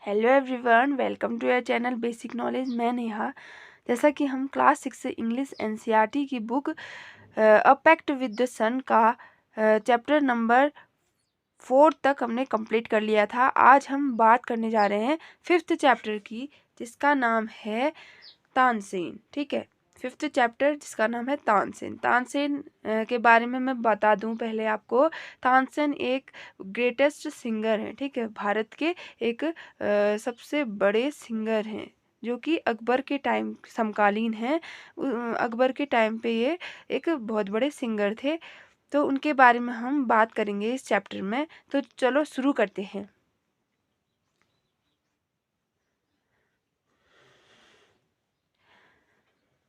Hello everyone, welcome to your channel Basic Knowledge. मैं नेहा। जैसा कि हम क्लास 6 से इंग्लिश एनसीईआरटी की book a pact with the sun का चैप्टर नंबर 4 तक हमने कंप्लीट कर लिया था। आज हम बात करने जा रहे हैं 5th चैप्टर की, जिसका नाम है तानसेन। ठीक है, 5th चैप्टर जिसका नाम है तानसेन। तानसेन के बारे में मैं बता दूं पहले आपको। तानसेन एक ग्रेटेस्ट सिंगर है। ठीक है, भारत के एक सबसे बड़े सिंगर हैं, जो कि अकबर के टाइम समकालीन हैं। अकबर के टाइम पे ये एक बहुत बड़े सिंगर थे। तो उनके बारे में हम बात करेंगे इस चैप्टर में। तो चलो शुरू करते हैं।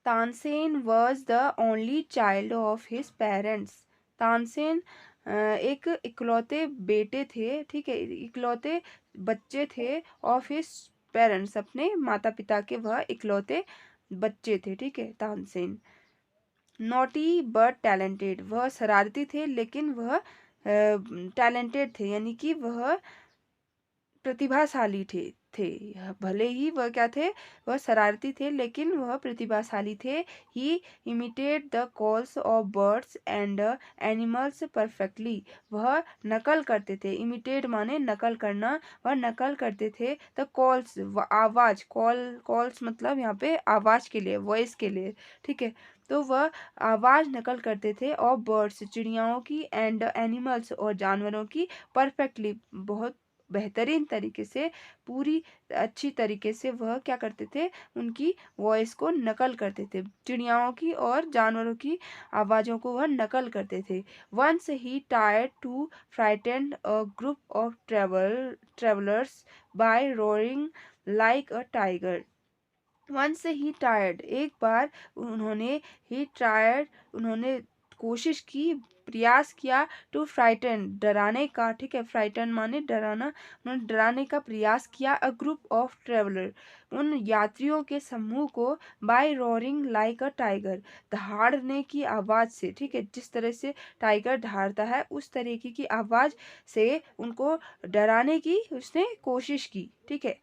Tansen was the only child of his parents. Tansen एक इकलौते बेटे थे। ठीक है, इकलौते बच्चे थे ऑफ हिज पेरेंट्स, अपने माता पिता के वह इकलौते बच्चे थे। ठीक है, तानसेन नॉटी बट टैलेंटेड, वह शरारती थे लेकिन वह टैलेंटेड थे, यानी कि वह प्रतिभाशाली थे। भले ही वह क्या थे, वह शरारती थे लेकिन वह प्रतिभाशाली थे। He imitated the calls of birds and animals perfectly, वह नकल करते थे। इमिटेट माने नकल करना, वह नकल करते थे। द कॉल्स आवाज, कॉल्स मतलब यहाँ पे आवाज के लिए, वॉइस के लिए। ठीक है, तो वह आवाज नकल करते थे। और बर्ड्स चिड़ियाओं की, एंड एनिमल्स और जानवरों की, परफेक्टली बहुत बेहतरीन तरीके से, पूरी अच्छी तरीके से वह क्या करते थे, उनकी वॉइस को नकल करते थे। चिड़ियाओं की और जानवरों की आवाज़ों को वह नकल करते थे। Once he tired to frightened a group of travellers by roaring like a tiger. Once he tired, एक बार उन्होंने कोशिश की, प्रयास किया, टू फ्राइटन, डराने का। ठीक है, फ्राइटन माने डराना। उन्होंने डराने का प्रयास किया अ ग्रुप ऑफ ट्रेवलर, उन यात्रियों के समूह को, by roaring like a tiger, दहाड़ने की आवाज से। ठीक है, जिस तरह से टाइगर दहाड़ता है उस तरीके की आवाज से उनको डराने की उसने कोशिश की। ठीक है,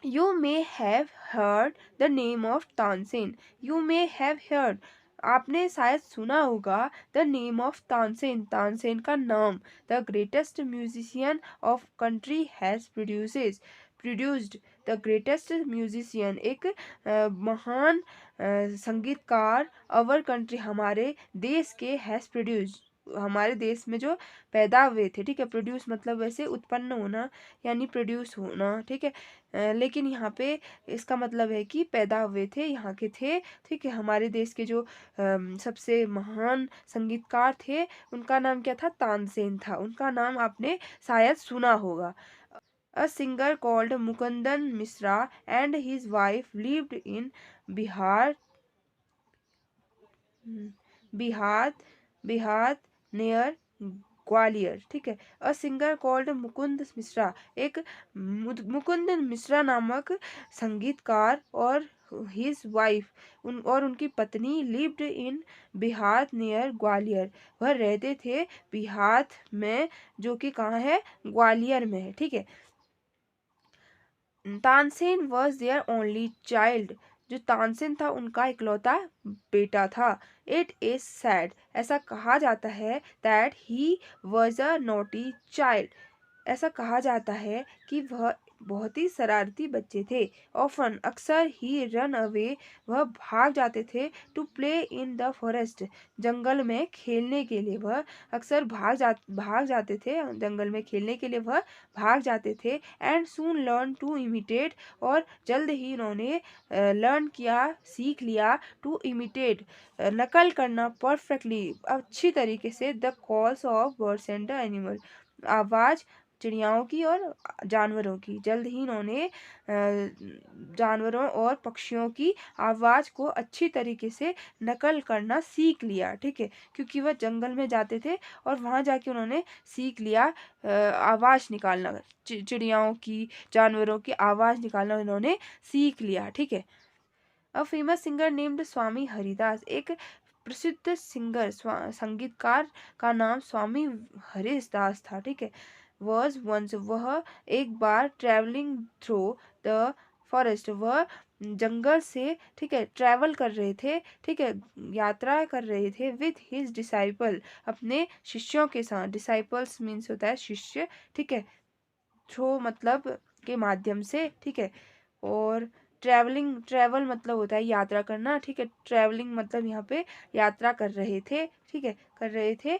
You may have heard the name of Tansen. You may have heard, आपने शायद सुना होगा, the name of Tansen, Tansen का नाम। The greatest musician of country has produced, the greatest musician, एक महान संगीतकार, अवर कंट्री, हमारे देश के, हैज प्रोड्यूस्ड, हमारे देश में जो पैदा हुए थे। ठीक है, प्रोड्यूस मतलब वैसे उत्पन्न होना, यानी प्रोड्यूस होना। ठीक है, लेकिन यहाँ पे इसका मतलब है कि पैदा हुए थे, यहाँ के थे। ठीक है, हमारे देश के जो सबसे महान संगीतकार थे, उनका नाम क्या था, तानसेन था। उनका नाम आपने शायद सुना होगा। A singer called Mukundan Mishra and his wife lived in Bihar, Bihar Bihar near Gwalior. ठीक है, a singer called Mukund Mishra, एक मुकुंद मिश्रा नामक संगीतकार और हिज वाइफ, उनकी पत्नी, lived in Bihar near Gwalior, वह रहते थे बिहार में, जो कि कहाँ है, ग्वालियर में है। ठीक है, Tansen was their only child, जो तानसेन था उनका इकलौता बेटा था। इट इज सैड, ऐसा कहा जाता है, that he was a naughty child, ऐसा कहा जाता है कि वह बहुत ही शरारती बच्चे थे। ऑफन, अक्सर, ही रन अवे, वह भाग जाते थे, to play in the forest, जंगल में खेलने के लिए, वह अक्सर भाग जाते थे, जंगल में खेलने के लिए वह भाग जाते थे। And soon learn to imitate, और जल्द ही उन्होंने लर्न किया, सीख लिया, टू इमिटेट, नकल करना, परफेक्टली, अच्छी तरीके से, the calls of birds and the animal, आवाज चिड़ियाओं की और जानवरों की। जल्द ही इन्होंने जानवरों और पक्षियों की आवाज को अच्छी तरीके से नकल करना सीख लिया। ठीक है, क्योंकि वह जंगल में जाते थे और वहां जाके उन्होंने सीख लिया आवाज निकालना, चिड़ियाओं की, जानवरों की आवाज निकालना उन्होंने सीख लिया। ठीक है, अ फेमस सिंगर नेम्ड स्वामी हरिदास, एक प्रसिद्ध सिंगर, संगीतकार का नाम स्वामी हरिदास था। ठीक है, वॉज वंस, वह एक बार ट्रेवलिंग थ्रू द फॉरेस्ट, वह जंगल से, ठीक है, ट्रैवल कर रहे थे, ठीक है, यात्रा कर रहे थे विथ हिज डिसाइपल, अपने शिष्यों के साथ। डिसाइपल्स मीन्स होता है शिष्य, ठीक है, थ्रू मतलब के माध्यम से, ठीक है। और ट्रैवलिंग, ट्रैवल मतलब होता है यात्रा करना, ठीक है, ट्रैवलिंग मतलब यहाँ पे यात्रा कर रहे थे, ठीक है, कर रहे थे।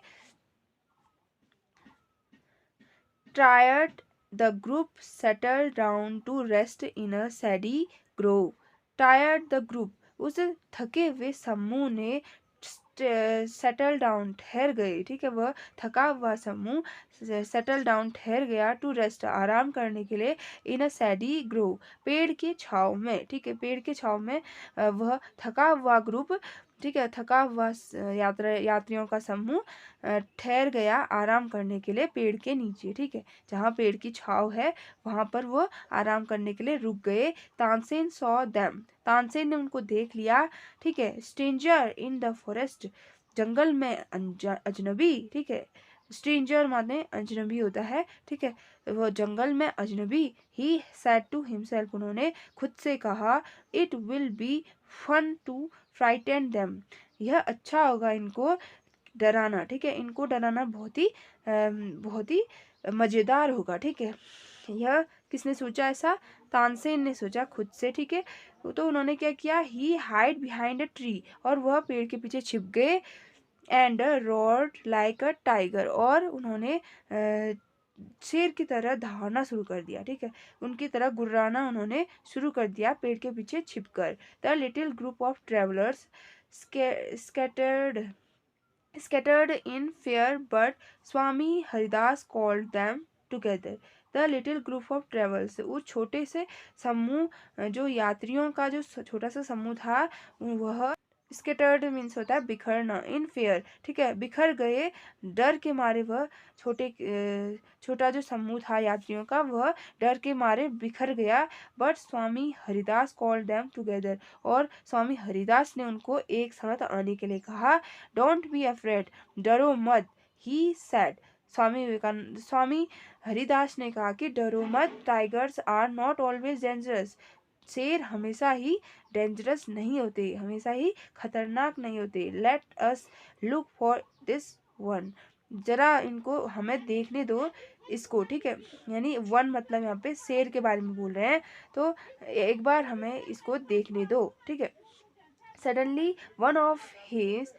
Tired, the group settled down to rest in a shady grove. Tired, the group, उस थके हुए समूह ने सेटल डाउन, ठहर गए, ठीक है, वह थका हुआ समूह सेटल डाउन, ठहर गया, टू रेस्ट, आराम करने के लिए, इन अ सैडी ग्रोव, पेड़ की छाव में, ठीक है, पेड़ की छाव में। वह थका हुआ ग्रुप, ठीक है, थका हुआ यात्रियों का समूह ठहर गया आराम करने के लिए पेड़ के नीचे, ठीक है, जहाँ पेड़ की छाव है वहां पर वो आराम करने के लिए रुक गए। तानसेन सॉ देम, तानसेन ने उनको देख लिया, ठीक है। स्ट्रेंजर इन द फॉरेस्ट, जंगल में अजनबी, ठीक है, स्ट्रेंजर माने अजनबी होता है, ठीक है, वो जंगल में अजनबी। ही सेड टू हिमसेल्फ, उन्होंने खुद से कहा, it will be fun to frighten them, यह अच्छा होगा इनको डराना, ठीक है, इनको डराना बहुत ही मजेदार होगा, ठीक है। यह किसने सोचा ऐसा? तानसेन ने सोचा खुद से, ठीक है। तो उन्होंने क्या किया, ही हाइड बिहाइंड अ ट्री, और वह पेड़ के पीछे छिप गए। And road like a tiger, और उन्होंने शेर की तरह दहाड़ना शुरू कर दिया, ठीक है, उनकी तरह गुर्राना उन्होंने शुरू कर दिया पेड़ के पीछे छिपकर। The little group of travellers scattered in fear, but Swami Haridas called them together. The little group of travels, उस छोटे से समूह, जो यात्रियों का जो छोटा सा समूह था, वह स्केटर्ड मीन्स होता है बिखरना, इन फेयर, ठीक है, बिखर गए, डर के मारे वह छोटा जो समूह था यात्रियों का, वह डर के मारे बिखर गया। But Swami Haridas call them together, और स्वामी हरिदास ने उनको एक साथ आने के लिए कहा। डोंट बी अफ्रेड, डरो मत, ही सेड, स्वामी हरिदास ने कहा कि डरो मत, tigers are not always dangerous, शेर हमेशा ही डेंजरस नहीं होते, हमेशा ही खतरनाक नहीं होते। Let us look for this one, जरा इनको हमें देखने दो इसको, ठीक है, यानी वन मतलब यहाँ पे शेर के बारे में बोल रहे हैं, तो एक बार हमें इसको देखने दो, ठीक है। Suddenly one of his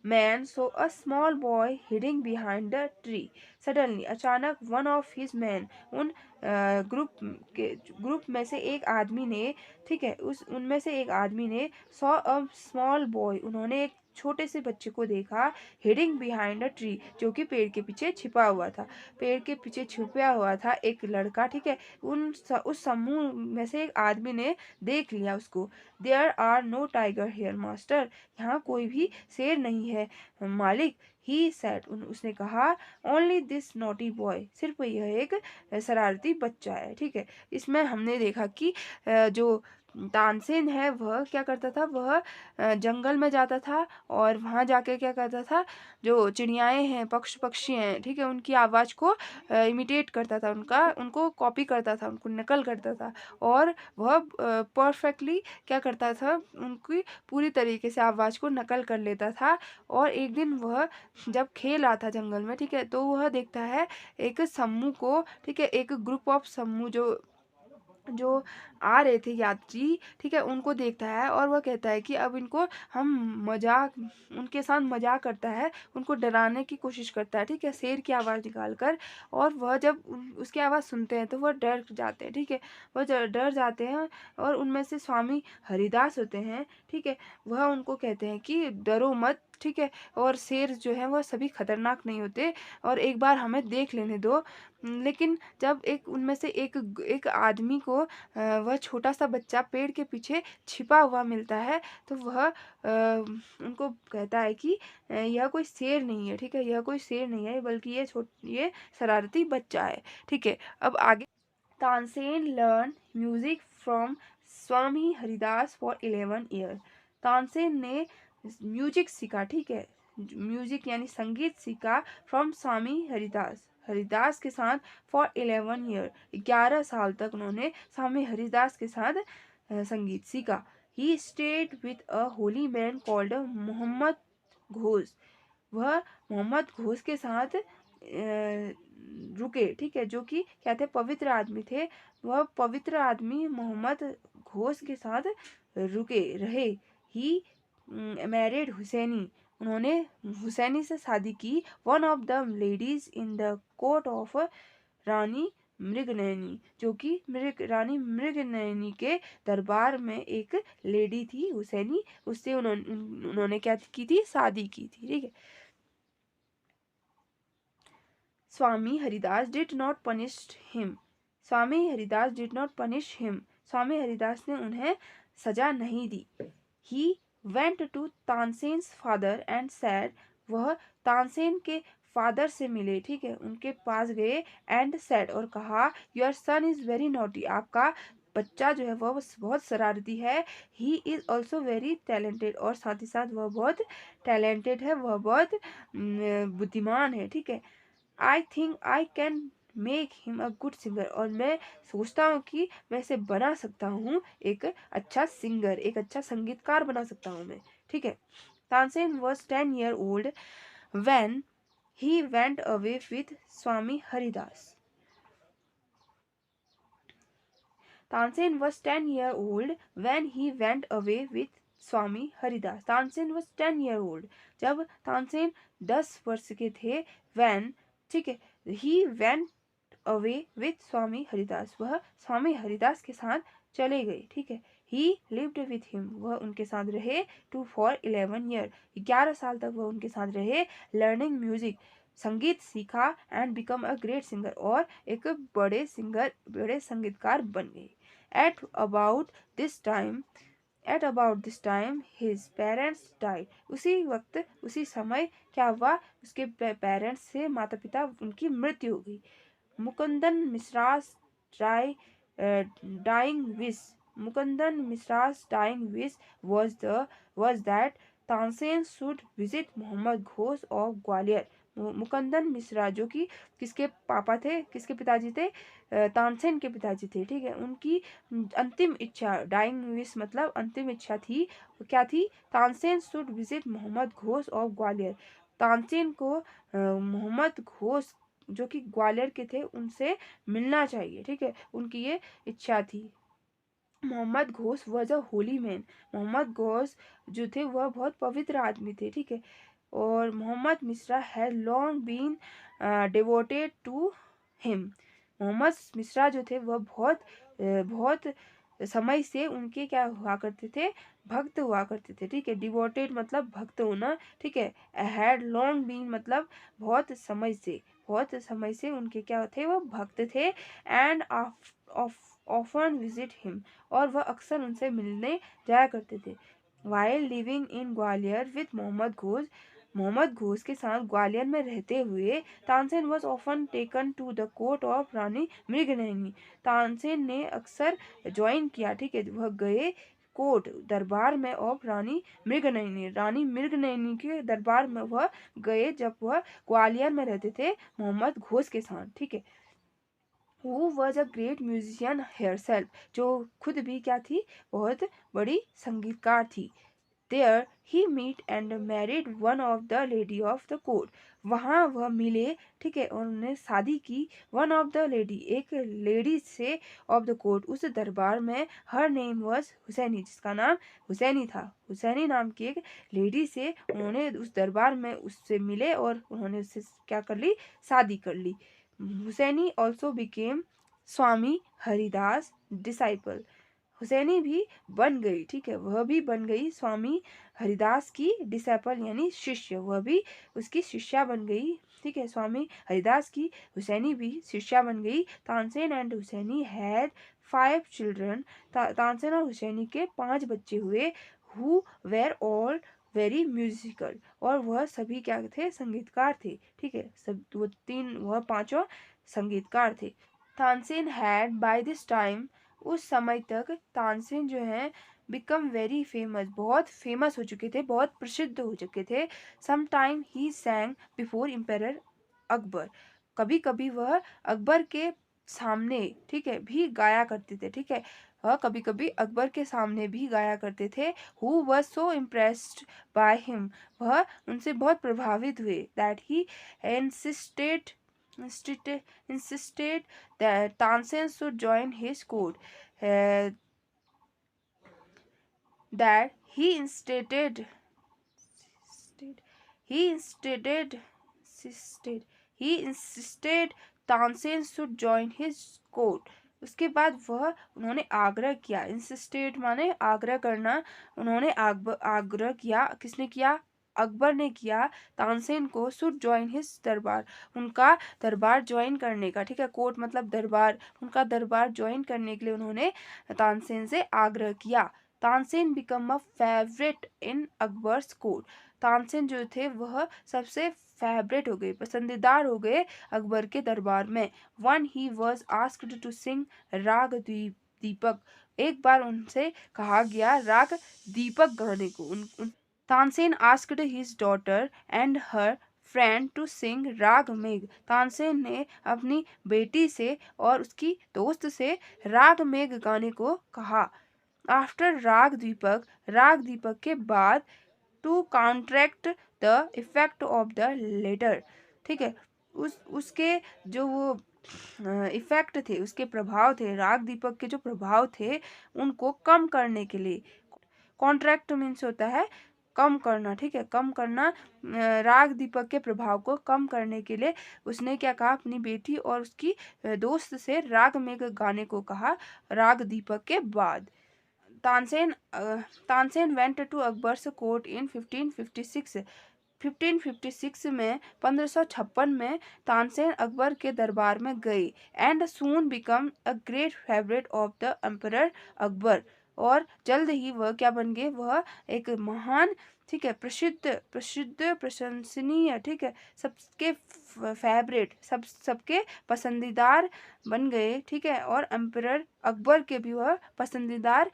man so a small boy heading behind the tree, suddenly अचानक, वन ऑफ हिज मैन, उन ग्रुप में से एक आदमी ने, ठीक है, उनमें से एक आदमी ने, सॉ अ स्मॉल बॉय, उन्होंने एक छोटे से बच्चे को देखा, हिडिंग बिहाइंड अ ट्री, जो कि पेड़ के पीछे छिपा हुआ था, पेड़ के पीछे छुपा हुआ था एक लड़का, ठीक है, उस समूह में से एक आदमी ने देख लिया उसको। There are no tiger here master, यहाँ कोई भी शेर नहीं है मालिक। ही सेड, उसने कहा, ओनली दिस नॉटी बॉय, सिर्फ यह एक शरारती बच्चा है, ठीक है। इसमें हमने देखा कि जो तानसेन है वह क्या करता था, वह जंगल में जाता था और वहां जाके क्या करता था, जो चिड़ियाएं हैं, पक्षी हैं, ठीक है, उनकी आवाज को इमिटेट करता था, उनको कॉपी करता था, उनको नकल करता था, और वह परफेक्टली क्या करता था, उनकी पूरी तरीके से आवाज को नकल कर लेता था। और एक दिन वह जब खेल रहा था जंगल में, ठीक है, तो वह देखता है एक समूह को, ठीक है, एक ग्रुप ऑफ समूह जो जो आ रहे थे यात्री, ठीक है, उनको देखता है, और वह कहता है कि अब इनको हम मजाक, उनके साथ मजाक करता है, उनको डराने की कोशिश करता है, ठीक है, शेर की आवाज़ निकाल कर। और वह जब उसकी आवाज़ सुनते हैं तो वह डर जाते हैं, ठीक है, वह डर जाते हैं। और उनमें से स्वामी हरिदास होते हैं, ठीक है, वह उनको कहते हैं कि डरो मत, ठीक है, और शेर जो है वह सभी खतरनाक नहीं होते, और एक बार हमें देख लेने दो। लेकिन जब एक उनमें से एक आदमी को वह छोटा सा बच्चा पेड़ के पीछे छिपा हुआ मिलता है, तो वह उनको कहता है कि यह कोई शेर नहीं है, ठीक है, यह कोई शेर नहीं है, बल्कि ये शरारती बच्चा है, ठीक है। अब आगे, Tansen learn music from Swami Haridas for 11 year, Tansen ने म्यूजिक सीखा, ठीक है, म्यूजिक यानी संगीत सीखा, फ्रॉम स्वामी हरिदास, हरिदास के साथ फॉर 11 ईयर, 11 साल तक उन्होंने स्वामी हरिदास के साथ संगीत सीखा। He stayed with a holy man called Mohammad Ghosh, वह मोहम्मद घोष के साथ रुके, ठीक है, जो कि क्या थे, पवित्र आदमी थे। वह पवित्र आदमी मोहम्मद घोष के साथ रुके रहे। ही मैरिड हुसैनी, उन्होंने हुसैनी से शादी की। One of the ladies in the court of Rani Mrignayani, जो कि रानी मृगनयनी के दरबार में एक लेडी थी हुसैनी, उससे उन्होंने क्या की थी, शादी की थी, ठीक है। Swami Haridas did not punish him, Swami Haridas did not punish him, Swami Haridas ने उन्हें सजा नहीं दी। He went to Tansen's father and said, वह तानसेन के फादर से मिले, ठीक है, उनके पास गए। एंड सैड, और कहा, your son is very naughty, आपका बच्चा जो है वह बहुत शरारती है। He is also very talented, और साथ ही साथ वह बहुत टैलेंटेड है, वह बहुत बुद्धिमान है, ठीक है। I think I can make him a good singer, और मैं सोचता हूँ कि मैं इसे बना सकता हूँ एक अच्छा सिंगर, एक अच्छा संगीतकार बना सकता हूँ मैं, ठीक है। Tansen was 10 year old when he went away with Swami Haridas. Tansen was 10 year old when he went away with Swami Haridas. Tansen was 10 year old, जब तानसेन 10 वर्ष के थे। when, ठीक है, he went away with स्वामी हरिदास, वह स्वामी हरिदास के साथ चले गए, ठीक है। he lived with him, वह उनके साथ रहे। to for 11 year, 11 साल तक वह उनके साथ रहे। learning music, संगीत सीखा। And become a great singer, और एक बड़े संगीतकार बन गए। At about this time his parents died, उसी वक्त उसी समय क्या हुआ, उसके पेरेंट्स से, माता पिता, उनकी मृत्यु हो गई। Mukundan Mishra's dying wish, Mukundan Mishra's dying wish was that Tansen should visit Mohammad Ghosh of Gwalior. Mukundan Mishra, जो कि किसके पापा थे, किसके पिताजी थे, तानसेन के पिताजी थे, ठीक है। उनकी अंतिम इच्छा, डाइंग विश मतलब अंतिम इच्छा थी, क्या थी, Tansen should visit Mohammad Ghosh of Gwalior, Tansen को मोहम्मद घोष जो कि ग्वालियर के थे उनसे मिलना चाहिए, ठीक है, उनकी ये इच्छा थी। Mohammad Ghosh was a holy man, Mohammad Ghosh जो थे वह बहुत पवित्र आदमी थे, ठीक है। और Mohammad Mishra had long been devoted to him, Mohammad Mishra जो थे वह बहुत समय से उनके क्या हुआ करते थे, भक्त हुआ करते थे, ठीक है। डिवोटेड मतलब भक्त होना, ठीक है। हैड लॉन्ग बीन मतलब बहुत समय से उनके क्या थे, वो भक्त थे। एंड ऑफन विजिट हिम, और वह अक्सर उनसे मिलने जाया करते थे। While living in Gwalior with Mohammad Ghosh के साथ ग्वालियर में रहते हुए, Tansen was often taken to the court of Rani Mrignayani, Tansen ने अक्सर ज्वाइन किया, ठीक है, वह गए कोर्ट दरबार में ऑफ रानी मृगनयनी के दरबार में वह गए जब वह ग्वालियर में रहते थे मोहम्मद घोष के साथ, ठीक है। Who was a great musician herself, जो खुद भी क्या थी, बहुत बड़ी संगीतकार थी। There he met and married one of the lady of the court, वहाँ वह मिले, ठीक है, और उन्होंने शादी की वन ऑफ द लेडी, एक लेडी से, ऑफ द कोर्ट, उस दरबार में। हर नेम वॉज हुसैनी, जिसका नाम हुसैनी था, हुसैनी नाम की एक लेडी से उन्होंने उस दरबार में उससे मिले और उन्होंने उससे क्या कर ली, शादी कर ली। हुसैनी ऑल्सो बिकेम स्वामी हरिदास डिसाइपल, हुसैनी भी बन गई, ठीक है, वह भी बन गई स्वामी हरिदास की डिसाइपल यानी शिष्य, वह भी उसकी शिष्या बन गई, ठीक है। स्वामी हरिदास की हुसैनी भी शिष्या बन गई। Tansen and Husaini had 5 children, Tansen और हुसैनी के 5 बच्चे हुए। Who were all very musical, और वह सभी क्या थे, संगीतकार थे, ठीक है, वह पांचों संगीतकार थे। Tansen had by this time, उस समय तक तानसेन जो है बिकम वेरी फेमस, बहुत फेमस हो चुके थे, बहुत प्रसिद्ध हो चुके थे। Some time he sang before emperor Akbar, कभी कभी वह अकबर के सामने, ठीक है, भी गाया करते थे, ठीक है, वह कभी कभी अकबर के सामने भी गाया करते थे। Who was so impressed by him, वह उनसे बहुत प्रभावित हुए, that he insisted insisted insisted that Tansen should join his court, uh, that he insisted Tansen should join his court। उसके बाद वह उन्होंने आग्रह किया, इंसिस्टेड माने आग्रह करना, उन्होंने आग्रह किया, किसने किया, अकबर ने किया, तानसेन को शुड ज्वाइन हिज दरबार, उनका दरबार ज्वाइन करने का, ठीक है, कोर्ट मतलब दरबार, उनका दरबार ज्वाइन करने के लिए उन्होंने तानसेन से आग्रह किया। Tansen become a favourite in Akbar's court, Tansen जो थे वह सबसे फेवरेट हो गए, पसंदीदार हो गए अकबर के दरबार में। One he was asked to sing raag Deepak, एक बार उनसे कहा गया राग दीपक गाने को। Tansen asked his daughter and her friend to sing राग मेघ, तानसेन ने अपनी बेटी से और उसकी दोस्त से राग मेघ गाने को कहा। आफ्टर राग दीपक के बाद, to counteract the effect of the latter, ठीक है, उसके जो वो इफेक्ट थे, उसके प्रभाव थे, राग दीपक के जो प्रभाव थे उनको कम करने के लिए, कॉन्ट्रैक्ट मीन्स होता है कम करना, ठीक है, कम करना, राग दीपक के प्रभाव को कम करने के लिए उसने क्या कहा, अपनी बेटी और उसकी दोस्त से राग मेघ गाने को कहा राग दीपक के बाद। Tansen went to Akbar's court in 1556, 1556 में 1556 में तानसेन अकबर के दरबार में गए, and soon become a great favourite of the emperor Akbar, और जल्द ही वह क्या बन गए, वह एक महान, ठीक है, प्रसिद्ध प्रसिद्ध प्रशंसनीय, ठीक है, सबके फेवरेट, सबके पसंदीदार बन गए, ठीक है, और एम्परर अकबर के भी वह पसंदीदार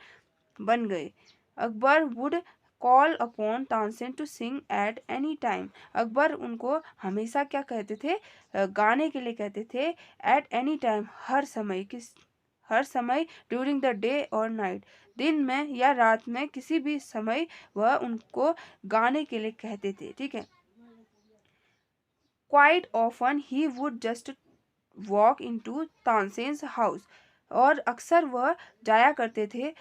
बन गए। Akbar would call upon Tansen to sing at any time, Akbar उनको हमेशा क्या कहते थे, गाने के लिए कहते थे, एट एनी टाइम, हर समय, हर समय, ड्यूरिंग द डे और नाइट, दिन में या रात में, किसी भी समय वह उनको गाने के लिए कहते थे, ठीक है। Quite often he would just walk into Tansen's house, और अक्सर वह जाया करते थे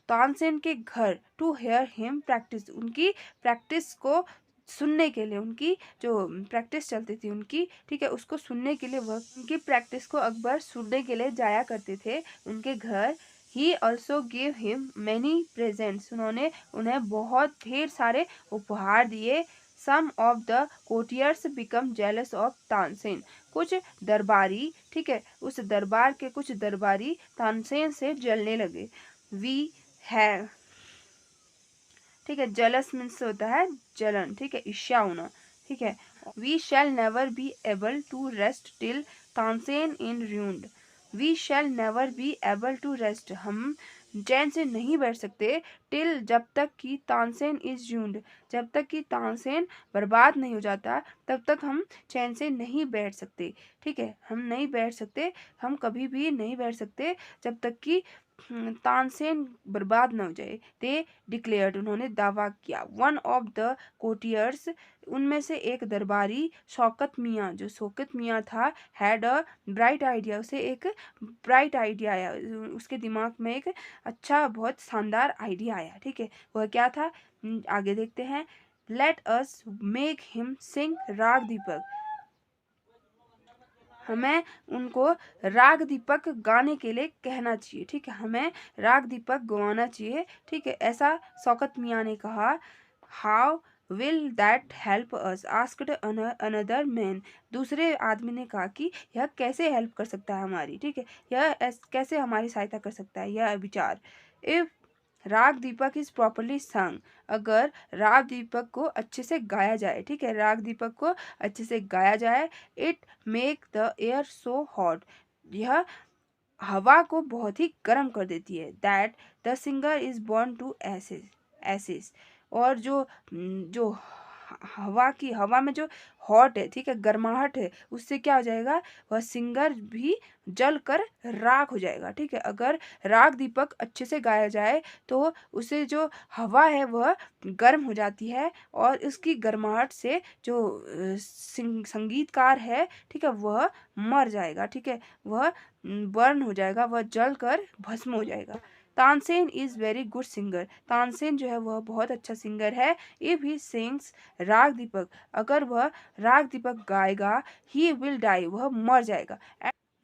तानसेन के घर, टू हेयर हिम प्रैक्टिस, उनकी प्रैक्टिस को सुनने के लिए, उनकी जो प्रैक्टिस चलती थी उनकी, ठीक है, उसको सुनने के लिए वह, उनकी प्रैक्टिस को अकबर सुनने के लिए जाया करते थे उनके घर। He also give him many presents, उन्होंने उन्हें बहुत ढेर सारे उपहार दिए। Some of the courtiers become jealous of Tansen, कुछ दरबारी, ठीक है, उस दरबार के कुछ दरबारी तानसेन से जलने लगे। वी है, ठीक है, जेलस मीन्स होता है जलन, ठीक है, ईर्ष्या होना, ठीक है। We shall never be able to rest till Tansen in ruined, we shall never be able to rest, हम चैन से नहीं बैठ सकते, टिल, जब तक कि तानसेन इज रूइंड, जब तक कि तानसेन बर्बाद नहीं हो जाता तब तक हम चैन से नहीं बैठ सकते, ठीक है, हम नहीं बैठ सकते, हम कभी भी नहीं बैठ सकते जब तक कि तानसेन बर्बाद न हो जाए। दे डिक्लेयर्ड, उन्होंने दावा किया। वन ऑफ द कोटियर्स, उनमें से एक दरबारी, शौकत मियाँ, जो शौकत मियाँ था, हैड अ ब्राइट आइडिया, उसे एक ब्राइट आइडिया आया, उसके दिमाग में एक अच्छा बहुत शानदार आइडिया आया, ठीक है, वह क्या था, आगे देखते हैं। लेट अस मेक हिम सिंग राग दीपक, हमें उनको राग दीपक गाने के लिए कहना चाहिए, ठीक है, हमें राग दीपक गवाना चाहिए, ठीक है, ऐसा शौकत मियाँ ने कहा। How will that help us, asked another man, दूसरे आदमी ने कहा कि यह कैसे हेल्प कर सकता है हमारी, ठीक है, यह कैसे हमारी सहायता कर सकता है यह विचार। इफ राग दीपक इज प्रॉपरली संग, अगर राग दीपक को अच्छे से गाया जाए, ठीक है, राग दीपक को अच्छे से गाया जाए। It make the air so hot, यह हवा को बहुत ही गर्म कर देती है। That the singer is burn to ashes, और जो हवा में जो हॉट है, ठीक है, गर्माहट है, उससे क्या हो जाएगा, वह सिंगर भी जल कर राख हो जाएगा, ठीक है। अगर राग दीपक अच्छे से गाया जाए तो उसे जो हवा है वह गर्म हो जाती है और इसकी गर्माहट से जो संगीतकार है, ठीक है, वह मर जाएगा, ठीक है, वह बर्न हो जाएगा, वह जल कर भस्म हो जाएगा। Tansen is very good singer, Tansen जो है वह बहुत अच्छा सिंगर है। इफ ही सिंग्स राग दीपक, अगर वह राग दीपक गाएगा, ही विल डाई, वह मर जाएगा,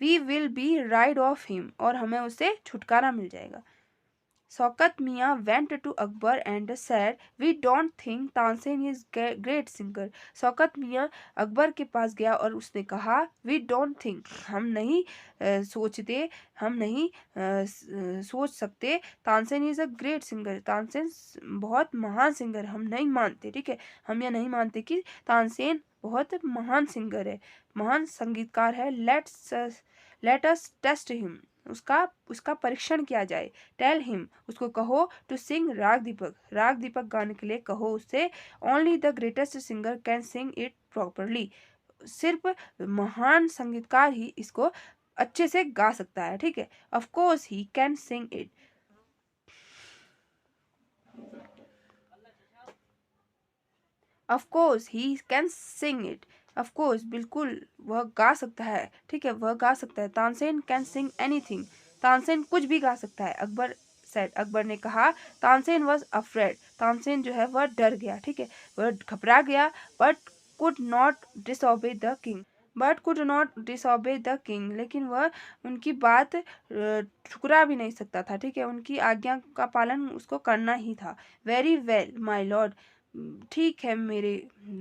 we will be rid of him, और हमें उससे छुटकारा मिल जाएगा। Shaukat Miyan went to Akbar and said we don't think Tansen is great singer. Shaukat Miyan Akbar के पास गया और उसने कहा वी डोंट थिंक, हम नहीं सोचते, हम नहीं सोच सकते, Tansen is a great singer, Tansen बहुत महान सिंगर, हम नहीं मानते, ठीक है, हम यह नहीं मानते कि तानसेन बहुत महान सिंगर है, महान संगीतकार है। लेट अस टेस्ट हिम, उसका उसका परीक्षण किया जाए। टेल हिम, उसको कहो टू सिंग राग दीपक, राग दीपक गाने के लिए कहो उससे। Only the greatest singer can sing it properly, सिर्फ महान संगीतकार ही इसको अच्छे से गा सकता है, ठीक है। Of course he can sing it, of course he can sing it, of course बिल्कुल वह गा सकता है, ठीक है, वह गा सकता है। Tansen can sing anything, Tansen कुछ भी गा सकता है। अकबर सेड, अकबर ने कहा। तानसेन वॉज अफ्रेड, तानसेन जो है वह डर गया, ठीक है, वह घबरा गया। But could not disobey the king, but could not disobey the king, लेकिन वह उनकी बात ठुकरा भी नहीं सकता था, ठीक है, उनकी आज्ञा का पालन उसको करना ही था। वेरी वेल माई लॉर्ड, ठीक है मेरे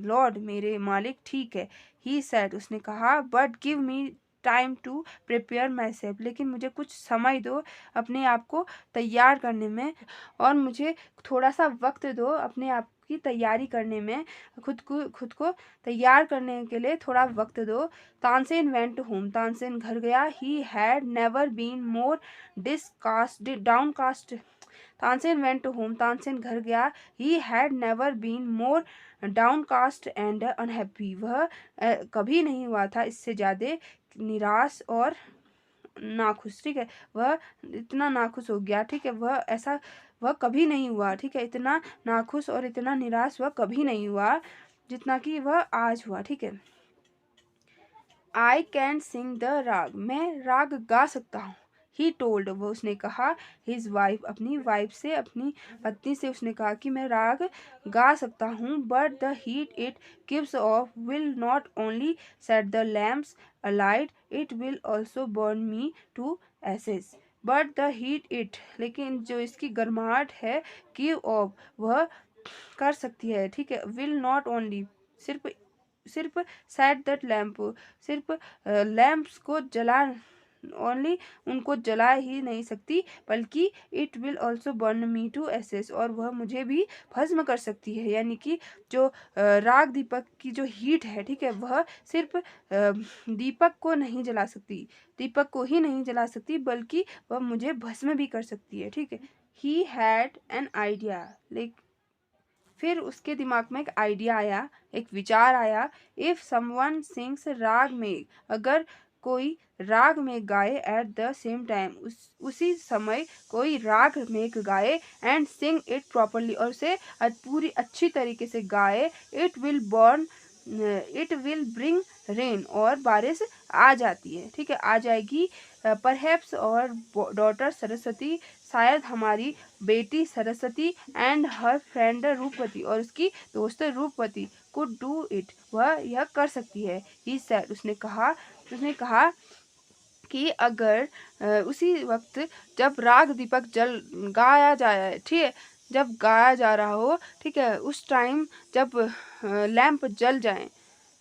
लॉर्ड, मेरे मालिक, ठीक है। ही सेड, उसने कहा। But give me time to prepare myself, लेकिन मुझे कुछ समय दो अपने आप को तैयार करने में, और मुझे थोड़ा सा वक्त दो अपने आप की तैयारी करने में, खुद को तैयार करने के लिए थोड़ा वक्त दो। तानसेन वेंट होम, तानसेन घर गया। He had never been more discast downcast, Tansen went home, Tansen घर गया। He had never been more downcast and unhappy, वह कभी नहीं हुआ था इससे ज़्यादा निराश और नाखुश, ठीक है, वह इतना नाखुश हो गया, ठीक है, वह ऐसा वह कभी नहीं हुआ, ठीक है, इतना नाखुश और इतना निराश वह कभी नहीं हुआ जितना कि वह आज हुआ, ठीक है। आई कैन सिंग द राग, मैं राग गा सकता हूँ। ही टोल्ड, वो उसने कहा। हिज वाइफ, अपनी वाइफ से, अपनी पत्नी से उसने कहा कि मैं राग गा सकता हूँ। But the heat it gives off will not only set the lamps alight, it will also burn me to ashes. But the heat it, लेकिन जो इसकी गर्माहट है, गिव ऑफ, वह कर सकती है, ठीक है, विल नॉट ओनली, सिर्फ सिर्फ सेट दैट लैम्प, सिर्फ लैम्प्स को जला, ओनली उनको जला ही नहीं सकती, बल्कि it will also burn me to ashes, और वह मुझे भी भस्म कर सकती है। यानी कि जो राग दीपक की जो हीट है, ठीक है, वह सिर्फ दीपक को नहीं जला सकती, दीपक को ही नहीं जला सकती, बल्कि वह मुझे भस्म भी कर सकती है, ठीक है। He had an idea, like, फिर उसके दिमाग में एक आइडिया आया, एक विचार आया। इफ समवन सिंग्स राग में, अगर कोई राग में गाए एट द सेम टाइम, उसी समय कोई राग में गाए, एंड सिंग इट प्रॉपरली, और उसे पूरी अच्छी तरीके से गाए, it will burn, it will bring rain, और बारिश आ जाती है, ठीक है, आ जाएगी। परहैप्स और डॉटर सरस्वती, शायद हमारी बेटी सरस्वती, एंड हर फ्रेंड रूपवती, और उसकी दोस्त रूपवती, कुड डू इट, वह यह कर सकती है। ही सेड, उसने कहा कि अगर उसी वक्त जब राग दीपक जल गाया जाए, ठीक है, जब गाया जा रहा हो, ठीक है, उस टाइम जब लैंप जल जाए,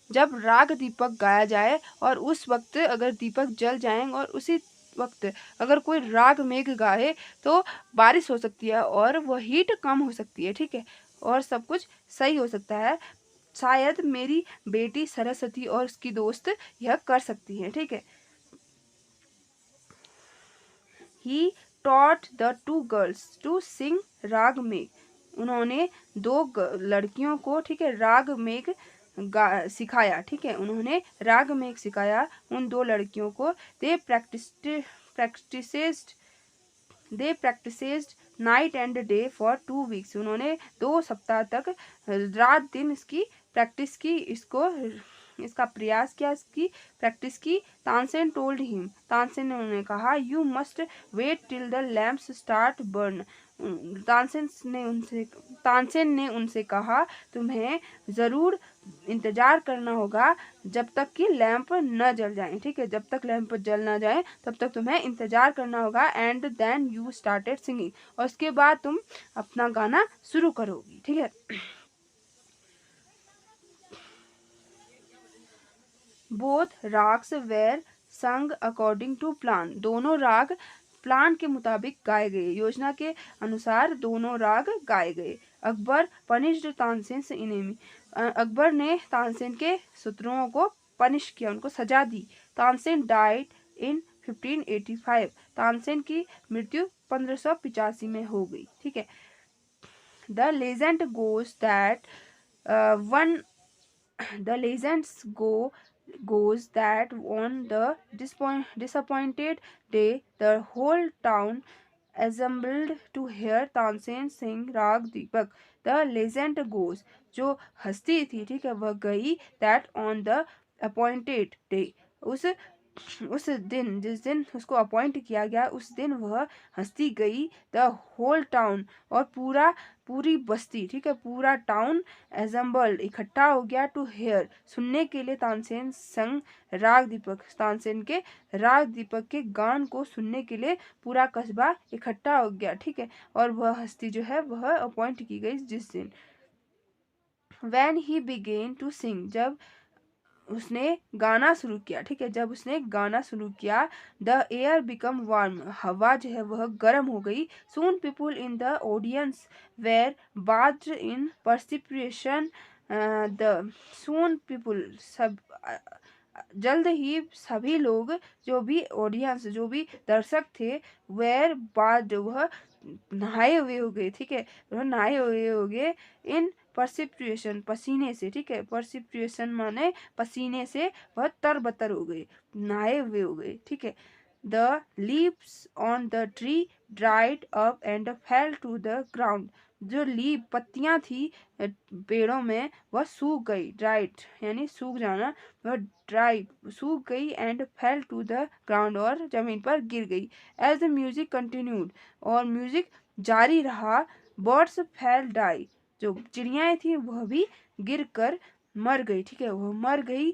जब राग दीपक गाया जाए, और उस वक्त अगर दीपक जल जाएं, और उसी वक्त अगर कोई राग मेघ गाए, तो बारिश हो सकती है और वह हीट कम हो सकती है, ठीक है, और सब कुछ सही हो सकता है। शायद मेरी बेटी सरस्वती और उसकी दोस्त यह कर सकती है, ठीक है। He taught the two girls to sing rag में, उन्होंने दो लड़कियों को, ठीक है, राग मेघ सिखाया, ठीक है, उन्होंने राग मेघ सिखाया उन दो लड़कियों को। They practised they practised night and day for 2 weeks. उन्होंने 2 सप्ताह तक रात दिन इसकी प्रैक्टिस की, इसका प्रयास किया, इसकी प्रैक्टिस की। तानसेन टोल्ड हिम, तानसेन ने उन्हें कहा, you must wait till the lamps start burn. Tansen Tansen ने उनसे कहा, तुम्हें ज़रूर इंतजार करना होगा जब तक कि लैंप न जल जाए, ठीक है, जब तक लैंप जल ना जाए तब तक तुम्हें इंतजार करना होगा। And then you started singing, और उसके बाद तुम अपना गाना शुरू करोगी, ठीक है। बोथ राग्स वेर संग अकॉर्डिंग टू प्लान, दोनों राग प्लान के मुताबिक गाए गए, योजना के अनुसार दोनों राग गाए गए। अकबर पनिश्ड तानसेन से इनेमी, अकबर ने तानसेन के शत्रुओं को पनिश किया, उनको सजा दी। तानसेन डाइड इन 1585, तानसेन की मृत्यु 1585 में हो गई, ठीक है। The legend goes that one The legends goes that on the disappointed day, the whole town assembled to hear Tansen sing Rag Deepak. The legend goes, जो हस्ती थी, ठीक है, वह गई, that on the appointed day, उस उस दिन, जिस दिन उसको अपॉइंट किया गया, उस दिन वह हस्ती गई। द होल टाउन, और पूरी बस्ती, ठीक है, पूरा टाउन एजम्बल्ड इकट्ठा हो गया, टू हेयर सुनने के लिए तानसेन संग राग दीपक, तानसेन के राग दीपक के गान को सुनने के लिए पूरा कस्बा इकट्ठा हो गया, ठीक है। और वह हस्ती जो है वह अपॉइंट की गई जिस दिन। When he began to sing, जब उसने गाना शुरू किया, ठीक है, जब उसने गाना शुरू किया। द एयर बिकम वार्म, हवा जो है वह गर्म हो गई। Soon people in the audience were bathed in perspiration, the soon people, सब जल्द ही सभी लोग, जो भी ऑडियंस, जो भी दर्शक थे, वेर बाद वह नहाए हुए हो गए, ठीक है, वह नहाए हुए हो गए। इन परसिपिरेशन, पसीने से, ठीक है, परसिपिरेशन माने पसीने से, वह तरबतर हो गए, नहाए हुए हो गए, ठीक है। The leaves on the tree dried up and fell to the ground, जो लीव पत्तियां थी पेड़ों में वह सूख गई, ड्राइड यानी सूख जाना, वह ड्राई सूख गई। And fell to the ground, और जमीन पर गिर गई। एज द म्यूजिक कंटिन्यूड, और म्यूजिक जारी रहा। बर्ड्स फेल डाई, जो चिड़ियाएं थी वह भी गिर कर मर गई, ठीक है, वह मर गई।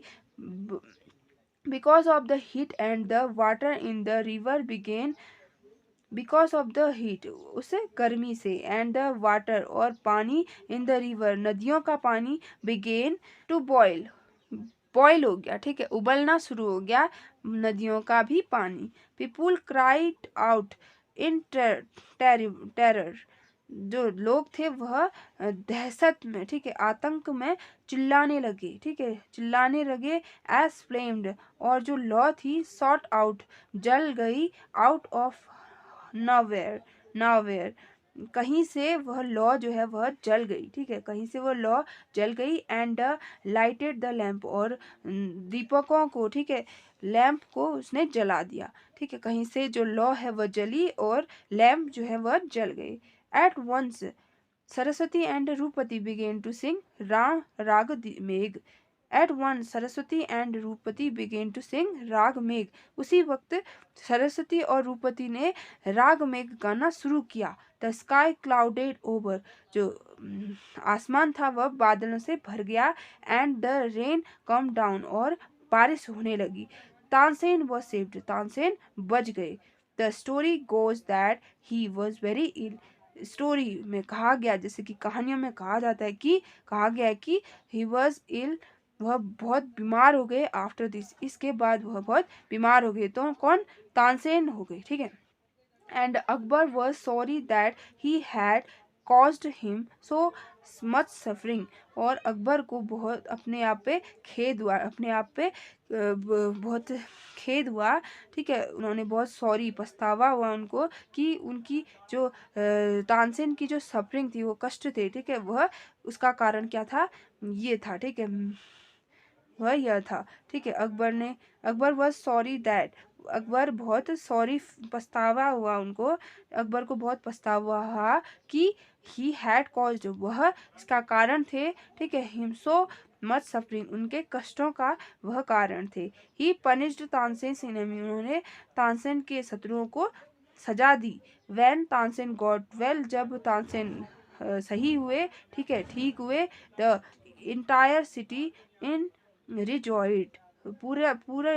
Because of the heat and the water in the river began, because of the heat, उस गर्मी से, एंड द वाटर, और पानी, इन द रिवर, नदियों का पानी, बिगेन टू बॉयल, बॉयल हो गया, ठीक है, उबलना शुरू हो गया नदियों का भी पानी। People cried out in terror, जो लोग थे वह दहशत में, ठीक है, आतंक में चिल्लाने लगे, ठीक है, चिल्लाने लगे। एज फ्लेम्ड, और जो लौ थी, शॉट आउट, जल गई। आउट ऑफ नॉवेयर, नॉवेयर, कहीं से वह लौ जो है वह जल गई, ठीक है, कहीं से वह लौ जल गई। एंड लाइटेड द लैम्प, और दीपकों को, ठीक है, लैम्प को उसने जला दिया, ठीक है, कहीं से जो लौ है वह जली और लैम्प जो है वह जल गई। At once Saraswati and Rupati began to sing राग Megh, at one Saraswati and Rupati began to sing राग मेघ, उसी वक्त सरस्वती और रूपति ने राग मेघ गाना शुरू किया। द स्काई क्लाउडेड ओवर, जो आसमान था वह बादलों से भर गया। And the rain come down, और बारिश होने लगी। तानसेन वॉज सेव्ड, तानसेन बच गए। The story goes that he was very ill, story में कहा गया, जैसे कि कहानियों में कहा जाता है कि, कहा गया है कि ही वॉज इल, वह बहुत बीमार हो गए। आफ्टर दिस, इसके बाद वह बहुत बीमार हो गए। तो कौन? तानसेन हो गए, ठीक है। And Akbar was sorry that he had caused him so much suffering, और अकबर को बहुत अपने आप पे खेद हुआ, अपने आप पे बहुत खेद हुआ, ठीक है। उन्होंने बहुत सॉरी, पछतावा हुआ उनको कि उनकी जो तानसेन की जो सफरिंग थी, वो कष्ट थे, ठीक है, वह उसका कारण क्या था, ये था, ठीक है, वह यह था, ठीक है। Akbar was sorry that, Akbar बहुत सॉरी, पछतावा हुआ उनको, अकबर को बहुत पछतावा हुआ कि ही हैड कॉज्ड, वह इसका कारण थे, ठीक है, हिम सो मच सफरिंग, उनके कष्टों का वह कारण थे। ही पनिश्ड तानसेन एनिमी, उन्होंने तानसेन के शत्रुओं को सजा दी। व्हेन तानसेन गॉट वेल, जब तानसेन सही हुए, ठीक है, ठीक हुए, द इंटायर सिटी इन रिजॉइड, पूरा पूरा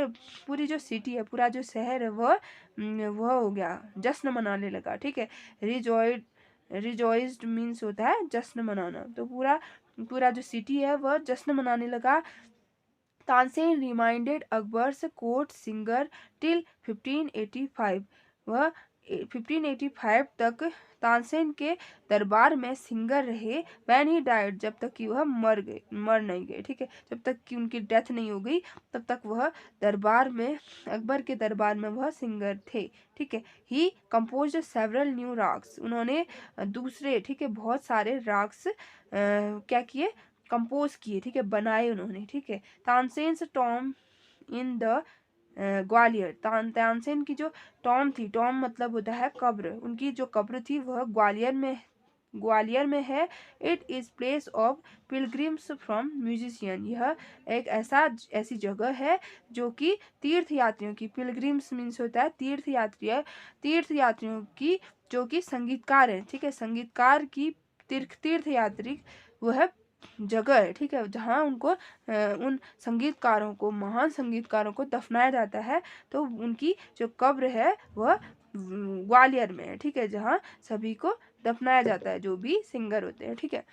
पूरी जो सिटी है, पूरा जो शहर है, वह हो गया, जश्न मनाने लगा, ठीक है। रिजॉइड, रिजॉइस्ड मीन्स होता है जश्न मनाना, तो पूरा पूरा जो सिटी है वह जश्न मनाने लगा। Tansen reminded Akbar's court singer till 1585, वह 1585 तक तानसेन के दरबार में सिंगर रहे। व्हेन ही डाइड, जब तक कि वह मर नहीं गए, ठीक है, जब तक कि उनकी डेथ नहीं हो गई, तब तक वह दरबार में, अकबर के दरबार में वह सिंगर थे, ठीक है। ही कंपोज्ड सेवरल न्यू राग्स, उन्होंने दूसरे, ठीक है, बहुत सारे राग्स क्या किए, कंपोज किए, ठीक है, बनाए उन्होंने, ठीक है। Tansen's Tom in the Gwalior, Tansen की जो टॉम थी, टॉम मतलब होता है कब्र, उनकी जो कब्र थी वह ग्वालियर में है। It is place of pilgrims from musician, यह एक ऐसी जगह है जो कि तीर्थ यात्रियों की, पिलग्रिम्स मीन्स होता है तीर्थ यात्रियों की, जो कि संगीतकार है, ठीक है, संगीतकार की तीर्थ यात्री वह जगह है, ठीक है, जहाँ उनको उन संगीतकारों को, महान संगीतकारों को दफनाया जाता है। तो उनकी जो कब्र है वह ग्वालियर में है, ठीक है, जहाँ सभी को दफनाया जाता है, जो भी सिंगर होते हैं, ठीक है।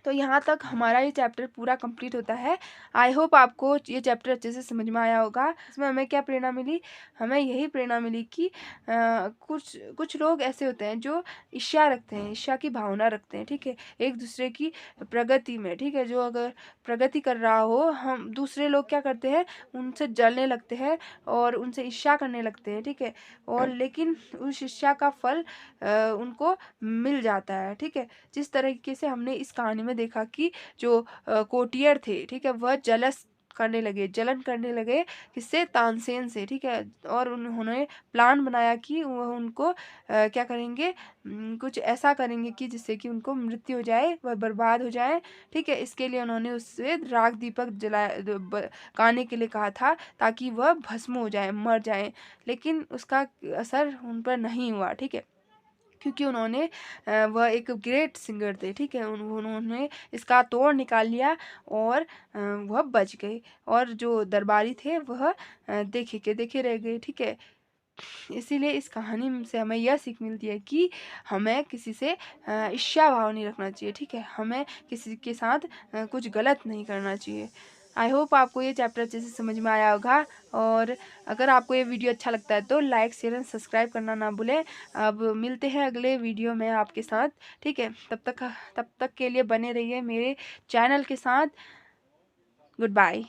तो यहाँ तक हमारा ये चैप्टर पूरा कंप्लीट होता है। आई होप आपको ये चैप्टर अच्छे से समझ में आया होगा। इसमें हमें क्या प्रेरणा मिली, हमें यही प्रेरणा मिली कि कुछ लोग ऐसे होते हैं जो ईर्ष्या रखते हैं, ईर्ष्या की भावना रखते हैं, ठीक है, एक दूसरे की प्रगति में, ठीक है, जो अगर प्रगति कर रहा हो, हम दूसरे लोग क्या करते हैं, उनसे जलने लगते हैं और उनसे ईर्ष्या करने लगते हैं, ठीक है, और लेकिन उस ईर्ष्या का फल उनको मिल जाता है, ठीक है। जिस तरीके से हमने इस कहानी में देखा कि जो कोटियर थे, ठीक है, वह जलन करने लगे किससे, तानसेन से, ठीक है, और उन्होंने प्लान बनाया कि वह उनको क्या करेंगे, कुछ ऐसा करेंगे कि जिससे कि उनको मृत्यु हो जाए, वह बर्बाद हो जाए, ठीक है। इसके लिए उन्होंने उससे राग दीपक गाने के लिए कहा था, ताकि वह भस्म हो जाए, मर जाए, लेकिन उसका असर उन पर नहीं हुआ, ठीक है, क्योंकि उन्होंने वह एक ग्रेट सिंगर थे, ठीक है, उन्होंने इसका तोड़ निकाल लिया और वह बच गए, और जो दरबारी थे वह देखे के देखे रह गए, ठीक है। इसीलिए इस कहानी से हमें यह सीख मिलती है कि हमें किसी से ईर्ष्या भाव नहीं रखना चाहिए, ठीक है, हमें किसी के साथ कुछ गलत नहीं करना चाहिए। आई होप आपको ये चैप्टर अच्छे से समझ में आया होगा, और अगर आपको ये वीडियो अच्छा लगता है तो लाइक शेयर एंड सब्सक्राइब करना ना भूलें। अब मिलते हैं अगले वीडियो में आपके साथ, ठीक है, तब तक के लिए बने रहिए मेरे चैनल के साथ। Good bye.